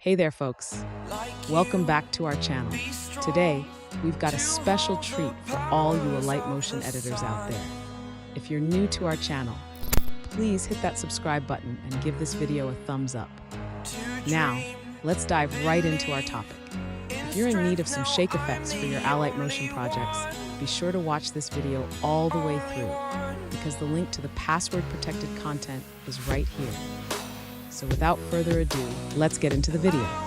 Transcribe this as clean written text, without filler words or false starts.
Hey there, folks. Welcome back to our channel. Today, we've got a special treat for all you Alight motion editors out there. If you're new to our channel, please hit that subscribe button and give this video a thumbs up. Now, let's dive right into our topic. If you're in need of some shake effects for your Alight motion projects, be sure to watch this video all the way through, because the link to the password-protected content is right here. So without further ado, let's get into the video.